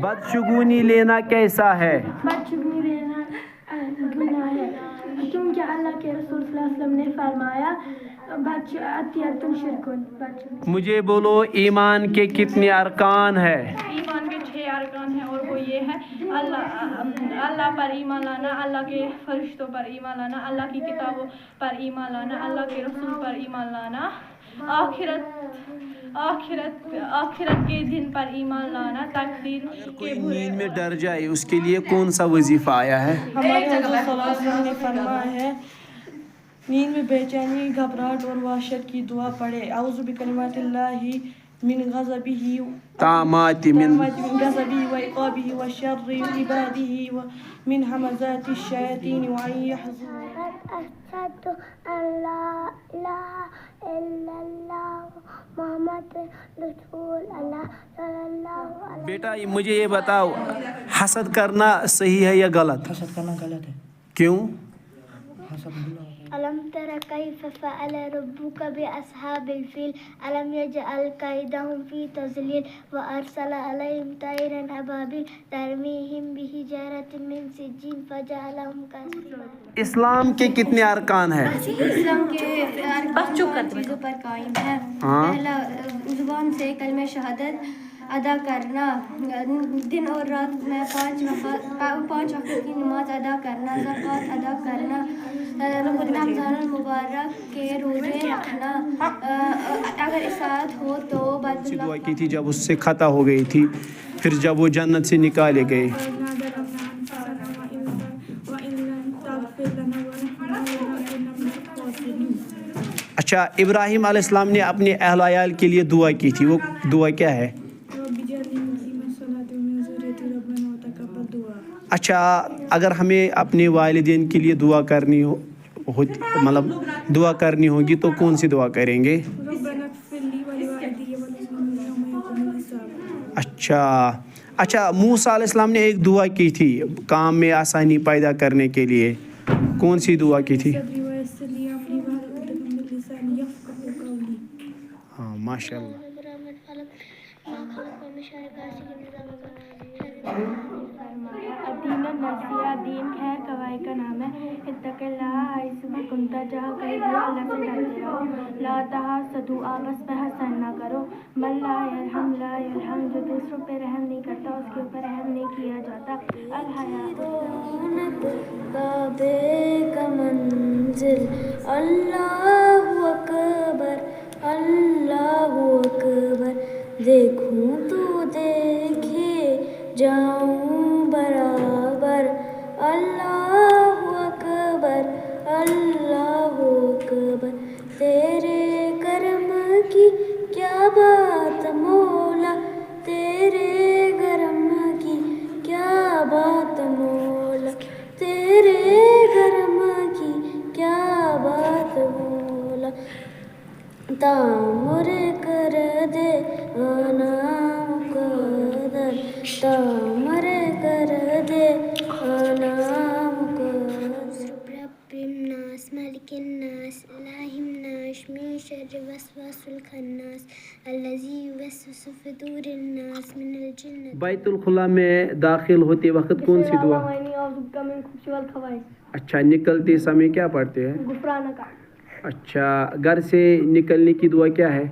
بدشگونی لینا کیسا ہے؟ بدشگونی لینا گناہ ہے، کیونکہ اللہ کے رسول صلی اللہ علیہ وسلم نے فرمایا عطیۃ شرکن۔ مجھے بولو ایمان کے کتنے ارکان ہیں؟ ایمان کے 6 ارکان ہیں، اور وہ یہ ہے اللہ پر ایمان لانا، اللہ کے فرشتوں پر ایمان لانا، اللہ کی کتابوں پر ایمان لانا، اللہ کے رسول پر ایمان لانا، آخرت کے دن پر ایمان لانا، تقدیر کے برے۔ نیند میں ڈر جائے اس کے لیے کون سا وظیفہ آیا ہے؟ ہمارے حضرت صلی اللہ علیہ وسلم نے فرمایا ہے نیند میں بے چینی، گھبراہٹ اور وحشت کی دعا پڑھے، اعوذ بکلمات اللہ من غضبہ طامات من غضبہ وعقابہ وشر عبادہ ومن همزات الشیاطین وان یحضرون۔ أشهد أن لا إله إلا الله محمد رسول اللہ صلی اللہ علیہ۔ بیٹا مجھے یہ بتاؤ، حسد کرنا صحیح ہے یا غلط؟ حسد کرنا غلط ہے۔ کیوں؟ حسد گناہ ہے۔ ألم تر كيف فعل ربك بأصحاب الفيل ألم يجعل كيدهم في تضليل وأرسل عليهم طيرا أبابيل ترميهم بحجارة من سجيل فجعلهم كعصف۔ اسلام کے کتنے ارکان ہیں؟ اسلام کے ارکان چیزوں پر قائم ہے۔ پہلا زبان سے کلمہ شہادت ادا کرنا، دن اور رات میں 5 وقت کی نماز ادا کرنا، زکوٰۃ ادا کرنا، رمضان المبارک کے روزے رکھنا، اگر اسات ہو تو دعا کی تھی جب اس سے خطا ہو گئی تھی، پھر جب وہ جنت سے نکالے گئے۔ اچھا، ابراہیم علیہ السلام نے اپنے اہل عیال کے لیے دعا کی تھی، وہ دعا کیا ہے؟ اچھا، اگر ہمیں اپنے والدین کے لیے دعا کرنی ہو مطلب دعا کرنی ہوگی تو کون سی دعا کریں گے؟ اچھا، موسیٰ علیہ السلام نے ایک دعا کی تھی کام میں آسانی پیدا کرنے کے لیے، کون سی دعا کی تھی؟ ہاں، ماشاء اللہ۔ الدین النصیحہ، دین خیر کوائی کا نام ہے۔ اتق اللہ حیث ما کنت، جہاں کہیں بھی اللہ سے ڈرتے رہو۔ لا تحاسدوا، آپس میں حسد نہ کرو۔ من لا یرحم لا یرحم، جو دوسروں پہ رحم نہیں کرتا اس کے اوپر رحم نہیں کیا جاتا۔ بابے کا منزل اللہ اکبر اللہ اکبر، دیکھوں تو دیکھے جاؤں برابر، اللہ اکبر اللہ اکبر، تیرے کرم کی کیا بات مولا، تیرے کرم کی کیا بات مولا، تیرے کرم کی کیا بات مولا، تعمر کر دے آنا مقدر، تعمر کر دے آنا مقدر۔ رب الناس ملک الناس الہ الناس من شر وسواس الخناس الذی یوسوس فی صدور الناس من الجنۃ۔ بیت الخلاء میں داخل ہوتے وقت کون سی دعا؟ اچھا، نکلتے سمے کیا پڑھتے ہیں؟ غفرانک۔ اچھا، گھر سے نکلنے کی دعا کیا ہے؟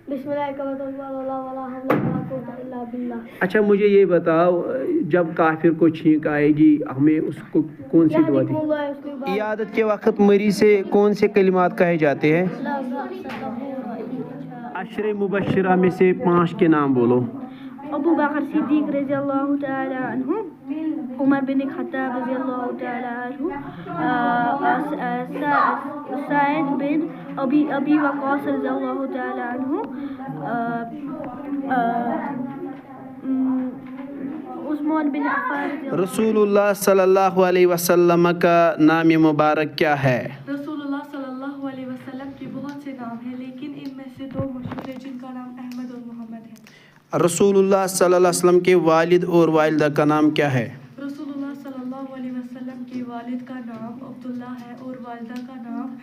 بسم اللہ توکلت علی اللہ ولا حول ولا قوۃ الا باللہ۔ اچھا، مجھے یہ بتاؤ، جب کافر کو چھینک آئے گی ہمیں اس کو کون سی دعا دی؟ عیادت کے وقت مریض سے کون سے کلمات کہے جاتے ہیں؟ عشر مبشرہ میں سے 5 کے نام بولو۔ ابو بکر صدیق رضی اللہ تعالی عنہ، عمر بن خطاب رضی اللہ تعالی عنہ، سعید بن ابی وقاص رضی اللہ تعالی عنہ، عثمان بن عفان۔ رسول اللہ صلی اللہ علیہ وسلم کا نام مبارک کیا ہے؟ رسول اللہ صلی اللہ علیہ وسلم کے بہت سے نام ہیں، لیکن ان میں سے 2 مشہور ہیں جن کا نام احمد اور محمد ہے۔ رسول اللہ صلی اللہ علیہ وسلم کے والد اور والدہ کا نام کیا ہے؟ رسول اللہ صلی اللہ علیہ وسلم کے والد کا نام عبداللہ ہے اور والدہ کا نام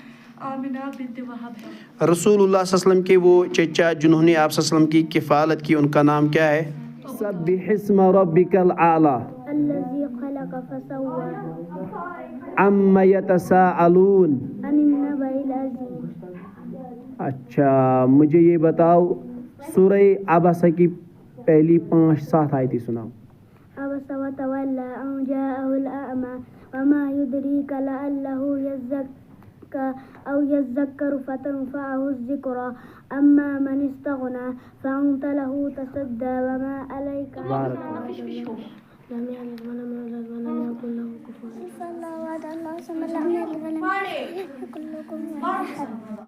آمینہ بنت وہب ہے۔ رسول اللہ صلی اللہ علیہ وسلم کے وہ چچا جنہوں نے آپ صلی اللہ علیہ وسلم کی کفالت کی، ان کا نام کیا ہے؟ سبح اسم ربک الاعلی الذي خلق فسوى عم یتساءلون۔ عن النبأ العظيم۔ اچھا مجھے یہ بتاؤ سورہ عبسہ کی پہلی 5-7 آیتیں سناؤ۔ عبس وتولى أن جاءه الأعمى وما يدريك لعله يزكى أو يذكر فتنفعه الذكرى أما من استغنى فأنت له تصدى وما عليك بارك لم يلد ولم يولد ولم يكن له كفوا أحد.